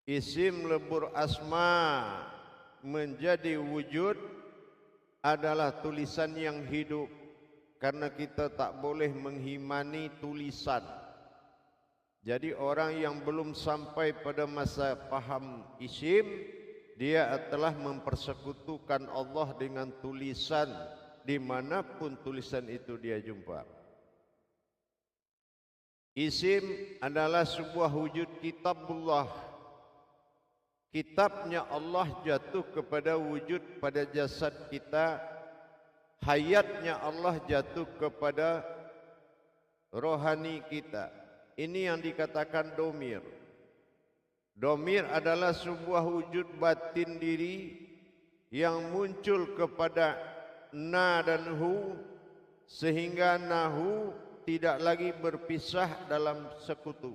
Isim lebur asma menjadi wujud adalah tulisan yang hidup, karena kita tak boleh menghimani tulisan. Jadi orang yang belum sampai pada masa paham isim, dia telah mempersekutukan Allah dengan tulisan dimanapun tulisan itu dia jumpa. Isim adalah sebuah wujud kitabullah. Kitabnya Allah jatuh kepada wujud pada jasad kita. Hayatnya Allah jatuh kepada rohani kita. Ini yang dikatakan domir. Domir adalah sebuah wujud batin diri yang muncul kepada na dan hu, sehingga nahu tidak lagi berpisah dalam sekutu,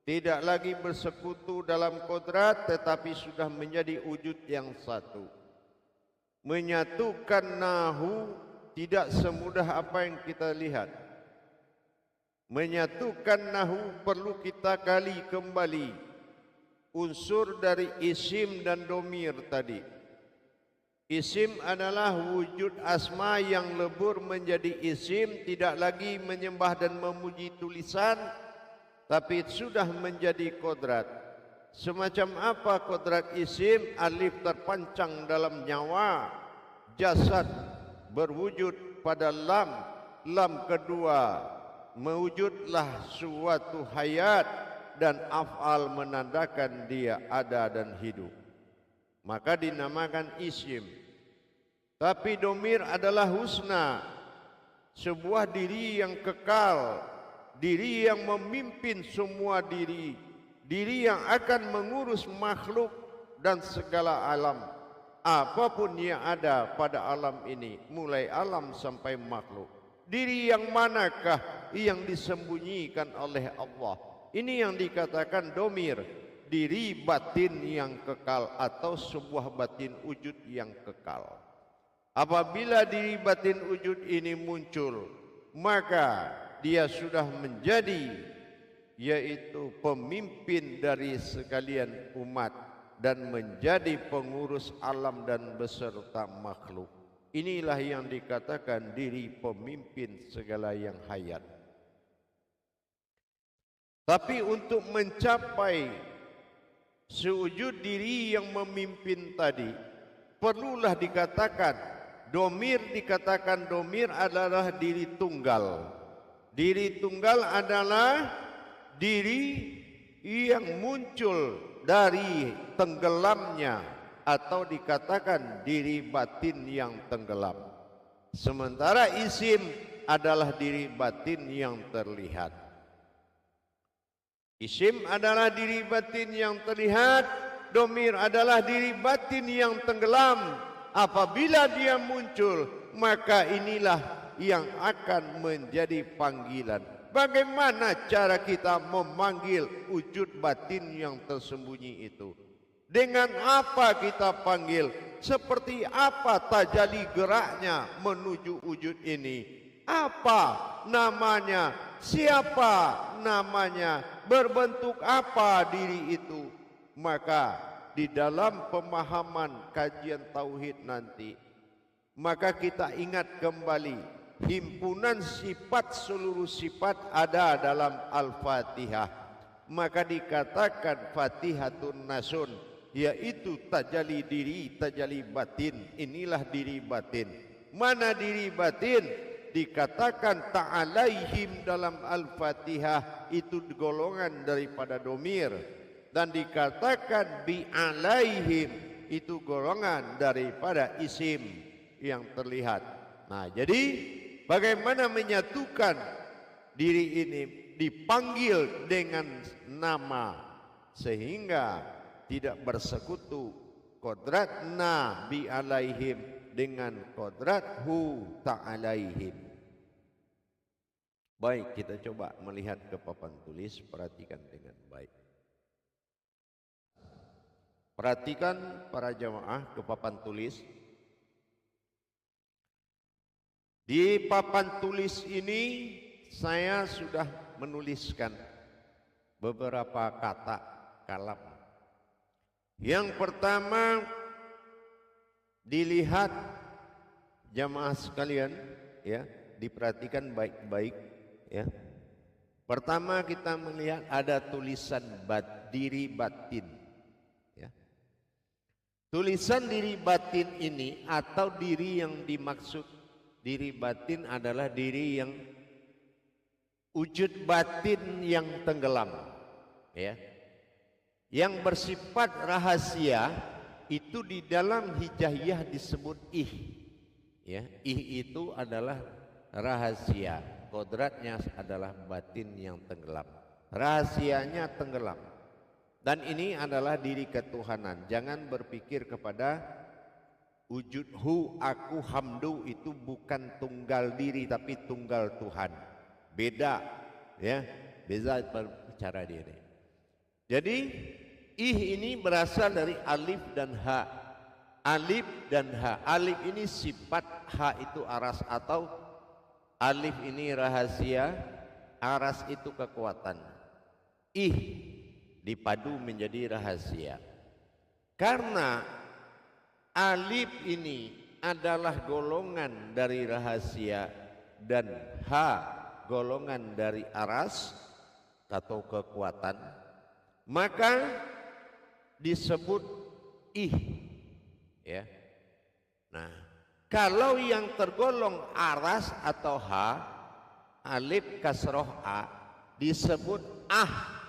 tidak lagi bersekutu dalam kodrat, tetapi sudah menjadi wujud yang satu. Menyatukan nahu tidak semudah apa yang kita lihat. Menyatukan nahu perlu kita gali kembali unsur dari isim dan domir tadi. Isim adalah wujud asma yang lebur menjadi isim, tidak lagi menyembah dan memuji tulisan, tapi sudah menjadi kodrat. Semacam apa kodrat isim? Alif terpancang dalam nyawa, jasad berwujud pada lam, lam kedua mewujudlah suatu hayat, dan af'al menandakan dia ada dan hidup, maka dinamakan isim. Tapi domir adalah husna, sebuah diri yang kekal, diri yang memimpin semua diri, diri yang akan mengurus makhluk dan segala alam, apapun yang ada pada alam ini, mulai alam sampai makhluk. Diri yang manakah yang disembunyikan oleh Allah? Ini yang dikatakan domir, diri batin yang kekal atau sebuah batin wujud yang kekal. Apabila diri batin wujud ini muncul, maka dia sudah menjadi, yaitu pemimpin dari sekalian umat dan menjadi pengurus alam dan beserta makhluk. Inilah yang dikatakan diri pemimpin segala yang hayat. Tapi untuk mencapai sewujud diri yang memimpin tadi, perlulah dikatakan domir. Dikatakan domir adalah diri tunggal. Diri tunggal adalah diri yang muncul dari tenggelamnya, atau dikatakan diri batin yang tenggelam. Sementara isim adalah diri batin yang terlihat. Isim adalah diri batin yang terlihat, domir adalah diri batin yang tenggelam. Apabila dia muncul, maka inilah yang akan menjadi panggilan. Bagaimana cara kita memanggil wujud batin yang tersembunyi itu? Dengan apa kita panggil? Seperti apa tajalli geraknya menuju wujud ini? Apa namanya? Siapa namanya? Berbentuk apa diri itu? Maka di dalam pemahaman kajian tauhid nanti, maka kita ingat kembali himpunan sifat, seluruh sifat ada dalam Al-Fatihah. Maka dikatakan Fatihatun Nasun, yaitu tajalli diri, tajalli batin. Inilah diri batin. Mana diri batin? Dikatakan ta'alaihim dalam Al-Fatihah, itu golongan daripada domir. Dan dikatakan bi'alaihim, itu golongan daripada isim yang terlihat. Nah, jadi bagaimana menyatukan diri ini? Dipanggil dengan nama sehingga tidak bersekutu kodrat na bi'alaihim dengan kodrat hu ta'alaihim. Baik, kita coba melihat ke papan tulis, perhatikan dengan baik. Perhatikan para jamaah ke papan tulis. Di papan tulis ini saya sudah menuliskan beberapa kata kalam Yang pertama dilihat jamaah sekalian, ya, diperhatikan baik-baik, ya. Pertama kita melihat ada tulisan diri batin, ya. Tulisan diri batin ini atau diri yang dimaksud diri batin adalah diri yang wujud batin yang tenggelam, ya, yang bersifat rahasia. Itu di dalam hijaiyah disebut ya. Itu adalah rahasia, kodratnya adalah batin yang tenggelam, rahasianya tenggelam. Dan ini adalah diri ketuhanan. Jangan berpikir kepada wujud hu, aku, hamdu, itu bukan tunggal diri tapi tunggal Tuhan. Beda, ya, beda berbicara diri. Jadi ini berasal dari alif dan ha. Alif dan ha. Alif ini sifat, ha itu aras atau alif ini rahasia, aras itu kekuatan. Dipadu menjadi rahasia. Karena alif ini adalah golongan dari rahasia dan ha golongan dari aras atau kekuatan, maka disebut ya. Nah, kalau yang tergolong aras atau ha, alif kasroh a, disebut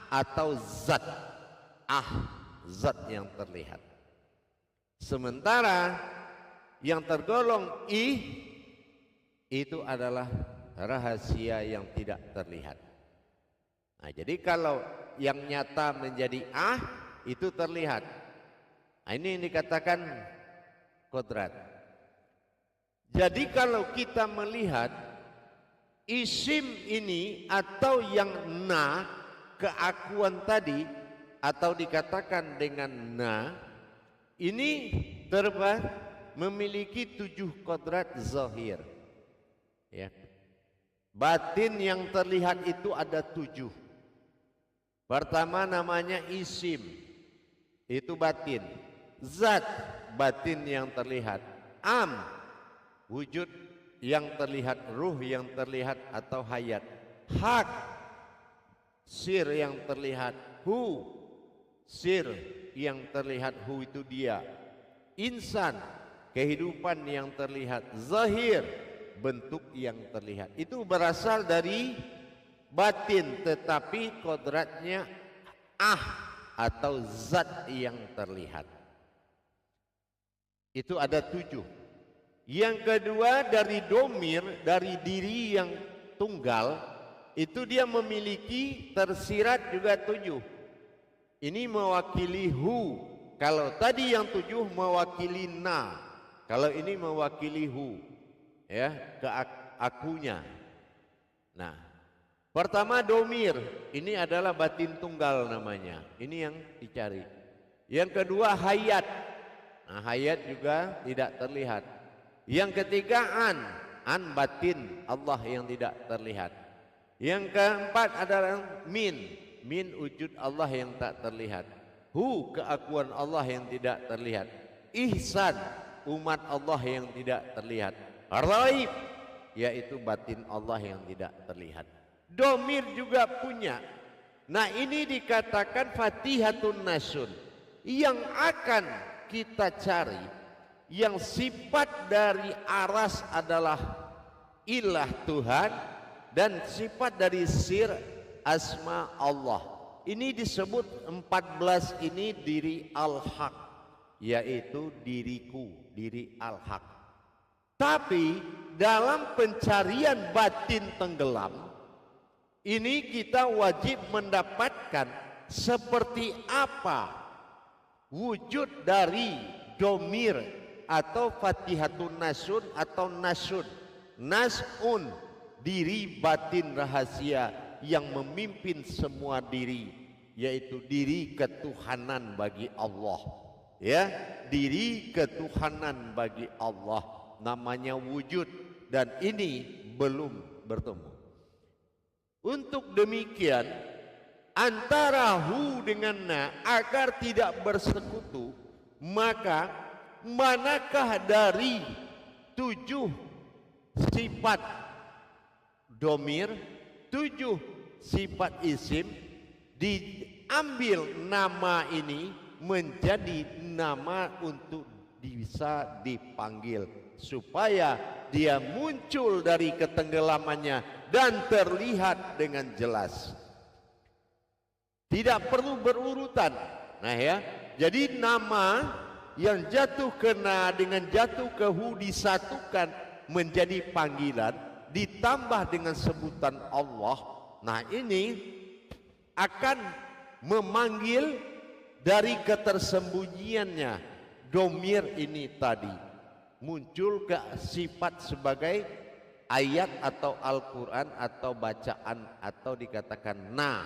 atau zat. Zat yang terlihat. Sementara yang tergolong itu adalah rahasia yang tidak terlihat. Nah, jadi kalau yang nyata menjadi itu terlihat. Nah, ini yang dikatakan kodrat. Jadi kalau kita melihat isim ini atau yang keakuan tadi, atau dikatakan dengan ini memiliki 7 kodrat zahir, ya. Batin yang terlihat itu ada 7. Pertama namanya isim, itu batin. Zat, batin yang terlihat. Wujud yang terlihat, ruh yang terlihat atau hayat. Hak, sir yang terlihat. Sir yang terlihat, itu dia. Insan, kehidupan yang terlihat. Zahir, bentuk yang terlihat. Itu berasal dari batin, tetapi kodratnya atau zat yang terlihat. Itu ada 7. Yang kedua dari domir, dari diri yang tunggal, itu dia memiliki tersirat juga 7. Ini mewakili hu. Kalau tadi yang 7 mewakili kalau ini mewakili hu, ya, akunya. Nah, pertama domir, ini adalah batin tunggal namanya. Ini yang dicari. Yang kedua hayat. Nah, hayat juga tidak terlihat. Yang ketiga an batin Allah yang tidak terlihat. Yang keempat adalah min wujud Allah yang tak terlihat. Keakuan Allah yang tidak terlihat. Ihsan, umat Allah yang tidak terlihat. Ghaib, yaitu batin Allah yang tidak terlihat. Domir juga punya. Nah, ini dikatakan Fatihatun Nasun. Yang akan kita cari, yang sifat dari aras adalah ilah Tuhan, dan sifat dari sir asma Allah. Ini disebut 14 ini diri al-haq, yaitu diriku, diri al-haq. Tapi dalam pencarian batin tenggelam ini kita wajib mendapatkan seperti apa wujud dari domir atau Fatihatun Nasun atau nasun. Nas'un, diri batin rahasia yang memimpin semua diri, yaitu diri ketuhanan bagi Allah, ya, diri ketuhanan bagi Allah, namanya wujud, dan ini belum bertemu. Untuk demikian antara hu dengan na agar tidak bersekutu, maka manakah dari 7 sifat domir, 7 sifat isim diambil nama ini menjadi nama untuk bisa dipanggil supaya dia muncul dari ketenggelamannya dan terlihat dengan jelas. Tidak perlu berurutan. Nah ya, jadi nama yang jatuh ke na dengan jatuh ke hu disatukan menjadi panggilan ditambah dengan sebutan Allah. Nah ini akan memanggil dari ketersembunyiannya domir ini tadi, muncul ke sifat sebagai ayat atau Al-Quran atau bacaan atau dikatakan na.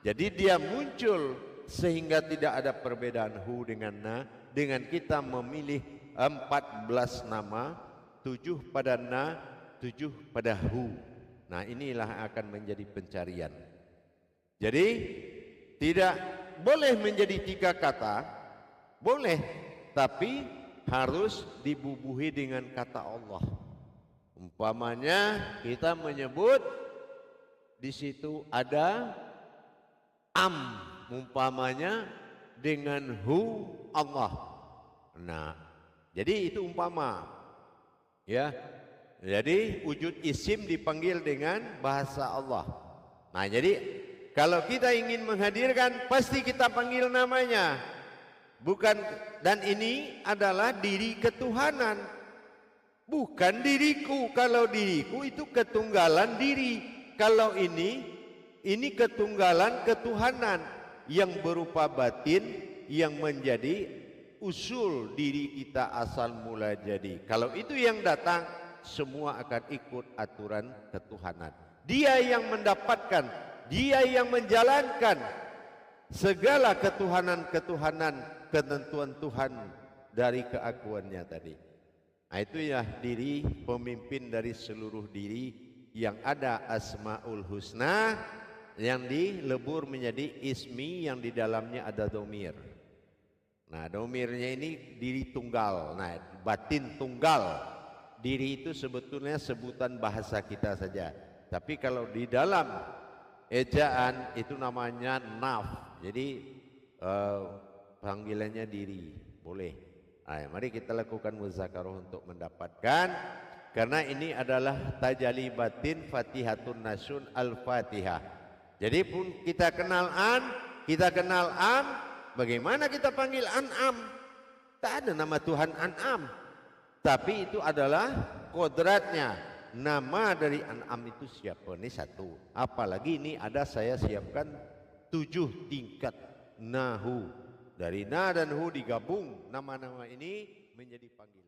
Jadi dia muncul sehingga tidak ada perbedaan hu dengan na, dengan kita memilih 14 nama, 7 pada na, 7 pada hu. Nah inilah akan menjadi pencarian. Jadi tidak boleh menjadi 3 kata, boleh, tapi harus dibubuhi dengan kata Allah. Umpamanya kita menyebut di situ ada am, umpamanya dengan hu Allah. Nah, jadi itu umpama, ya. Jadi wujud isim dipanggil dengan bahasa Allah. Nah, jadi kalau kita ingin menghadirkan pasti kita panggil namanya. Bukan, dan ini adalah diri ketuhanan, bukan diriku. Kalau diriku itu ketunggalan diri. Kalau ini ketunggalan ketuhanan yang berupa batin yang menjadi usul diri kita asal mula jadi. Kalau itu yang datang, semua akan ikut aturan ketuhanan. Dia yang mendapatkan, dia yang menjalankan segala ketuhanan-ketuhanan, ketentuan Tuhan dari keakuannya tadi. Nah, itu ya diri pemimpin dari seluruh diri yang ada Asmaul Husna yang dilebur menjadi ismi yang di dalamnya ada domir. Nah, domirnya ini diri tunggal. Nah, batin tunggal. Diri itu sebetulnya sebutan bahasa kita saja. Tapi kalau di dalam ejaan itu namanya naf. Jadi panggilannya diri, boleh. Nah, mari kita lakukan muzakarah untuk mendapatkan, karena ini adalah tajalli batin Fatihatun Nasun Al-Fatihah. Jadi pun kita kenal an, kita kenal am, bagaimana kita panggil an'am? Tak ada nama Tuhan an'am, tapi itu adalah kodratnya. Nama dari an'am itu siapa? Ini satu. Apalagi ini ada saya siapkan 7 tingkat nahu. Dari na dan hu digabung, nama-nama ini menjadi panggilan.